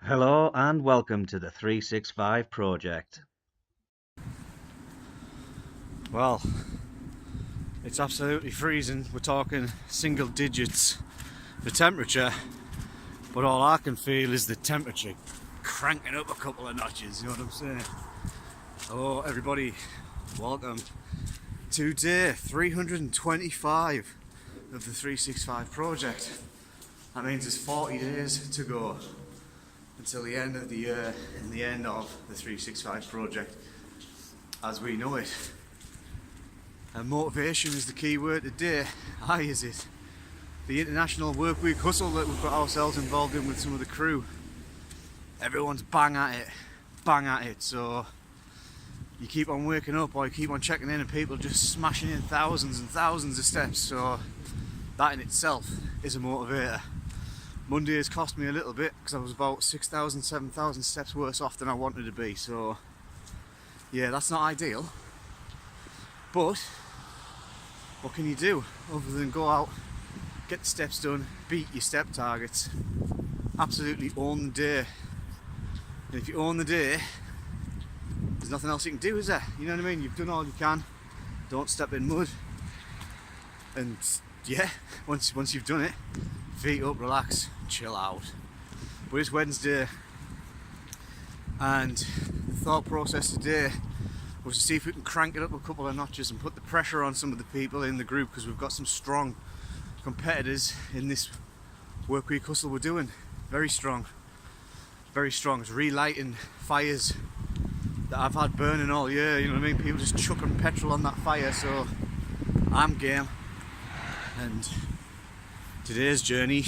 Hello and welcome to the 365 project. Well, it's absolutely freezing. We're talking single digits the temperature, but all I can feel is the temperature cranking up a couple of notches, you know what I'm saying? Hello everybody, welcome to day 325 of the 365 project. That means there's 40 days to go until the end of the year and the end of the 365 project as we know it. And motivation is the key word today. Aye, is it? The international work week hustle that we've got ourselves involved in with some of the crew. Everyone's bang at it. So you keep on waking up or you keep on checking in and people just smashing in thousands and thousands of steps. So that in itself is a motivator. Monday has cost me a little bit because I was about 6,000, 7,000 steps worse off than I wanted to be. So yeah, that's not ideal. But what can you do other than go out, get the steps done, beat your step targets, absolutely own the day. And if you own the day, there's nothing else you can do, is there? You know what I mean? You've done all you can. Don't step in mud. And yeah, once you've done it, feet up, relax, chill out. But it's Wednesday, and the thought process today was to see if we can crank it up a couple of notches and put the pressure on some of the people in the group, because we've got some strong competitors in this work week hustle we're doing. Very strong. It's relighting fires that I've had burning all year, you know what I mean? People just chucking petrol on that fire, so I'm game. And today's journey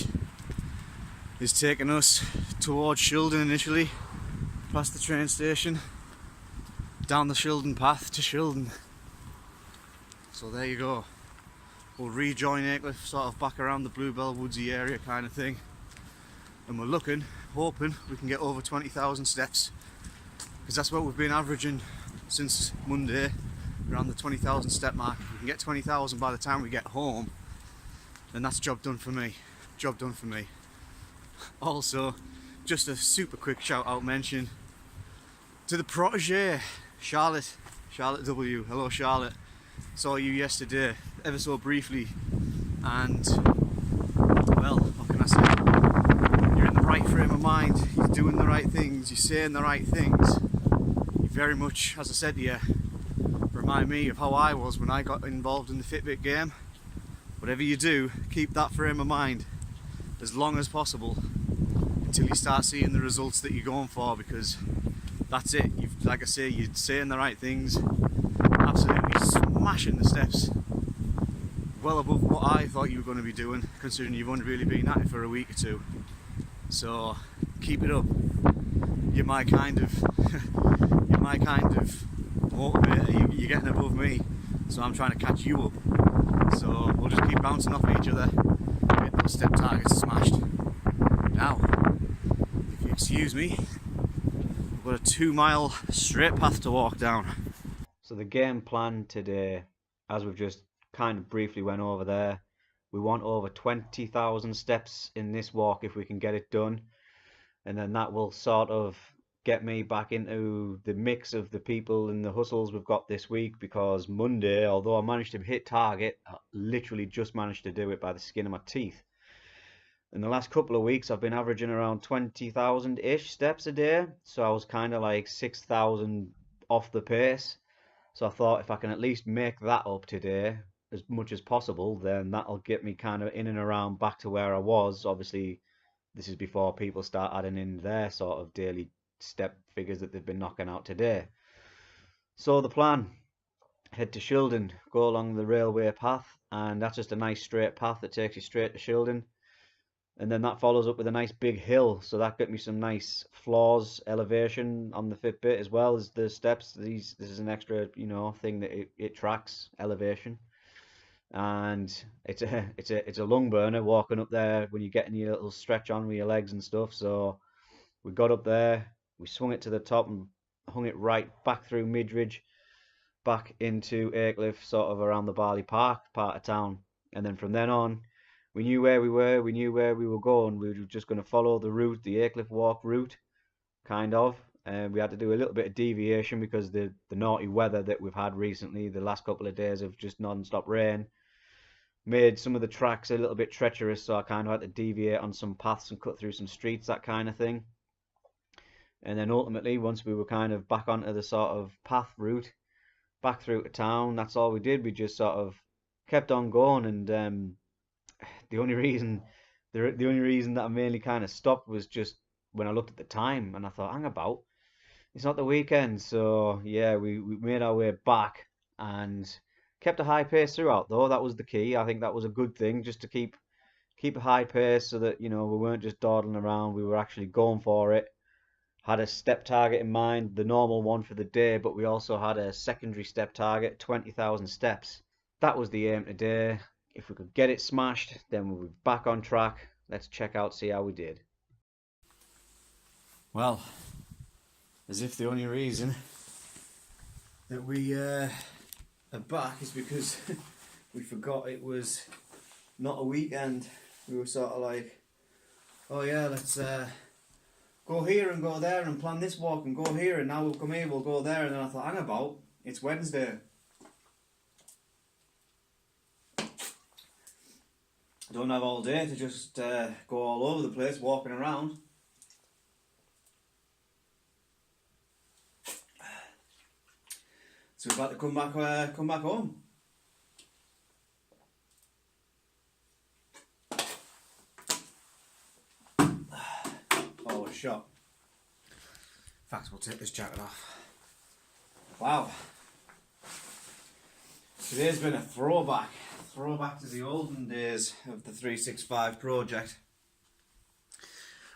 is taking us towards Shildon initially, past the train station, down the Shildon path to Shildon. So there you go. We'll rejoin Aycliffe, sort of back around the Bluebell Woodsy area kind of thing. And we're hoping we can get over 20,000 steps, because that's what we've been averaging since Monday, around the 20,000 step mark. If we can get 20,000 by the time we get home, then that's job done for me. Also, just a super quick shout out mention to the protege, Charlotte W. Hello Charlotte, saw you yesterday ever so briefly, and well, what can I say, you're in the right frame of mind, you're doing the right things, you're saying the right things. You very much, as I said to you, remind me of how I was when I got involved in the Fitbit game. Whatever you do, keep that frame of mind as long as possible until you start seeing the results that you're going for, because that's it. Like I say, you're saying the right things, absolutely smashing the steps, well above what I thought you were going to be doing, considering you've only really been at it for a week or two. So keep it up. You're my kind of motivator. You're getting above me, so I'm trying to catch you up. So we'll just keep bouncing off each other, get those step targets smashed. Now, if you excuse me, we've got a 2-mile straight path to walk down. So the game plan today, as we've just kind of briefly went over there, we want over 20,000 steps in this walk if we can get it done. And then that will sort of get me back into the mix of the people and the hustles we've got this week, because Monday, although I managed to hit target, I literally just managed to do it by the skin of my teeth. In the last couple of weeks I've been averaging around 20,000-ish steps a day, so I was kind of like 6,000 off the pace. So I thought if I can at least make that up today as much as possible, then that'll get me kind of in and around back to where I was. Obviously this is before people start adding in their sort of daily step figures that they've been knocking out today. So the plan, head to Shildon, go along the railway path, and that's just a nice straight path that takes you straight to Shildon. And then that follows up with a nice big hill, so that got me some nice floors elevation on the Fitbit as well as the steps. This is an extra, thing that it tracks elevation, and it's a lung burner walking up there when you're getting your little stretch on with your legs and stuff. So we got up there, we swung it to the top and hung it right back through Midridge, back into Aycliffe, sort of around the Barley Park part of town, and then from then on we knew where we were, we knew where we were going. We were just going to follow the route, the Aycliffe Walk route, kind of. We had to do a little bit of deviation because the naughty weather that we've had recently, the last couple of days of just non-stop rain, made some of the tracks a little bit treacherous, so I kind of had to deviate on some paths and cut through some streets, that kind of thing. And then ultimately, once we were kind of back onto the sort of path route, back through to town, that's all we did. We just sort of kept on going, and the only reason the only reason that I mainly kind of stopped was just when I looked at the time and I thought, hang about, it's not the weekend, so yeah, we made our way back and kept a high pace throughout. Though that was the key. I think that was a good thing, just to keep a high pace so that we weren't just dawdling around. We were actually going for it. Had a step target in mind, the normal one for the day, but we also had a secondary step target, 20,000 steps. That was the aim today. If we could get it smashed, then we'll be back on track. Let's check out, see how we did. Well, as if the only reason that we are back is because we forgot it was not a weekend. We were sort of like, oh yeah, let's go here and go there and plan this walk and go here, and now we'll come here, we'll go there. And then I thought, hang about, it's Wednesday. I don't have all day to just go all over the place walking around. So we've had to come back home. Oh, a shot. In fact, we'll take this jacket off. Wow. Today's been a throwback to the olden days of the 365 project.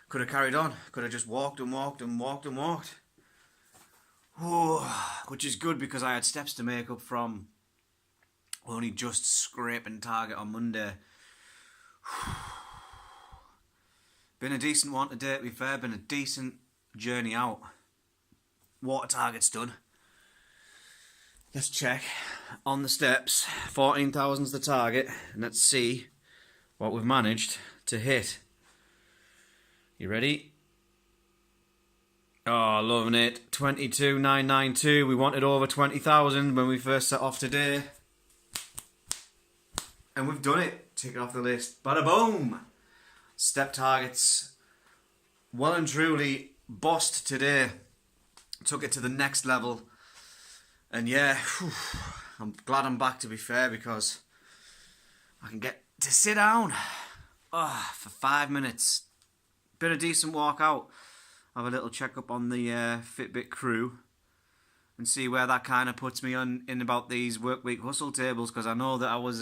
Could have carried on, could have just walked and walked and walked and walked. Oh, which is good because I had steps to make up from only just scraping target on Monday. Been a decent one today, to be fair. Been a decent journey out. Water target's done. Let's check on the steps. 14,000's the target, and let's see what we've managed to hit. You ready? Oh, loving it. 22,992. We wanted over 20,000 when we first set off today. And we've done it. Tick it off the list. Bada boom! Step targets well and truly bossed today. Took it to the next level. And yeah, I'm glad I'm back, to be fair, because I can get to sit down for 5 minutes. Been a decent walk out. Have a little check up on the Fitbit crew and see where that kind of puts me on in about these work week hustle tables, because I know that I was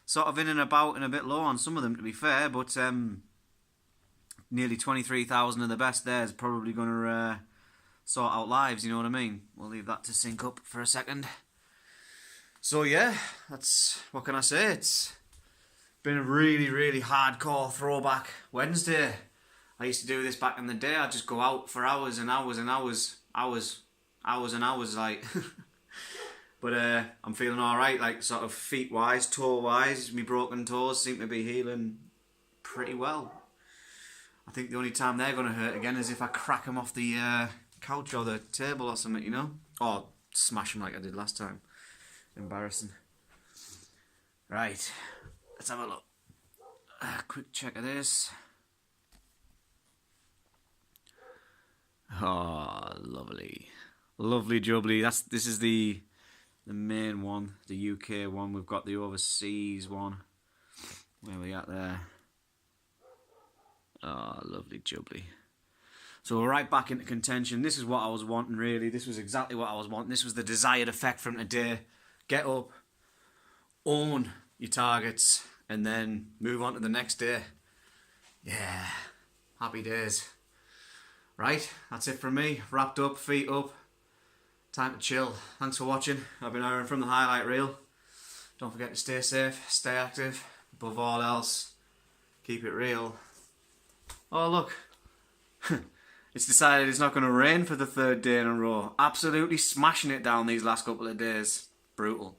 sort of in and about and a bit low on some of them, to be fair, but nearly 23,000 of the best there is probably going to sort out lives, you know what I mean? We'll leave that to sync up for a second. So yeah, that's, what can I say? It's been a really, really hardcore throwback Wednesday. I used to do this back in the day. I'd just go out for hours and hours and hours and hours, like. But I'm feeling alright, like sort of feet wise, toe wise. My broken toes seem to be healing pretty well. I think the only time they're going to hurt again is if I crack them off the couch or the table or something, you know? Or smash them like I did last time. Embarrassing. Right, let's have a look. Quick check of this. Oh, lovely. Lovely jubbly. This is the main one, the UK one. We've got the overseas one. Where are we at there? Oh, lovely jubbly. So we're right back into contention. This is what I was wanting, really. This was exactly what I was wanting. This was the desired effect from today. Get up, own your targets, and then move on to the next day. Yeah, happy days. Right, that's it from me. Wrapped up, feet up. Time to chill. Thanks for watching. I've been Aaron from the highlight reel. Don't forget to stay safe, stay active. Above all else, keep it real. Oh look, it's decided it's not going to rain for the third day in a row. Absolutely smashing it down these last couple of days. Brutal.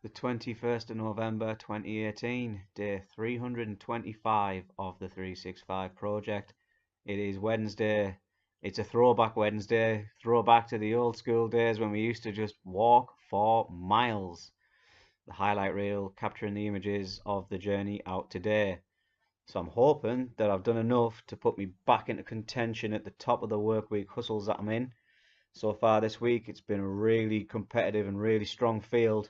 The 21st of November 2018, day 325 of the 365 project. It is Wednesday. It's a throwback Wednesday. Throwback to the old school days when we used to just walk for miles. The highlight reel capturing the images of the journey out today. So I'm hoping that I've done enough to put me back into contention at the top of the work week hustles that I'm in. So far this week, it's been a really competitive and really strong field.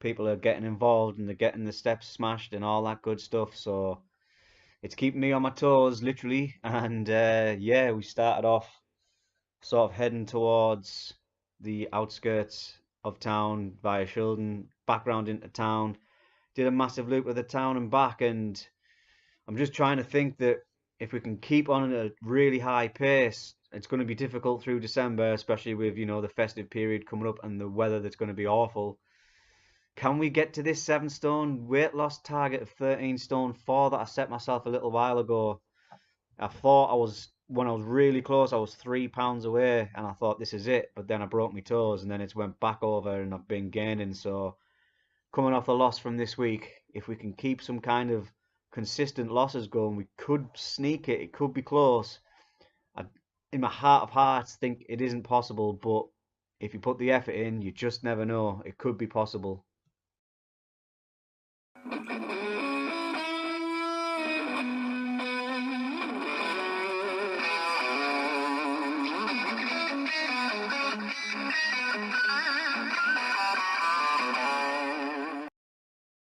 People are getting involved and they're getting the steps smashed and all that good stuff. So it's keeping me on my toes, literally. And yeah, we started off sort of heading towards the outskirts of town via Shildon, back round into town. Did a massive loop of the town and back, and I'm just trying to think that if we can keep on at a really high pace, it's going to be difficult through December, especially with, the festive period coming up and the weather that's going to be awful. Can we get to this 7 stone weight loss target of 13 stone 4 that I set myself a little while ago? I thought when I was really close, I was 3 pounds away, and I thought this is it. But then I broke my toes, and then it's went back over, and I've been gaining. So coming off the loss from this week, if we can keep some kind of consistent losses going, we could sneak it. It could be close. I, in my heart of hearts, think it isn't possible, but if you put the effort in, you just never know. It could be possible.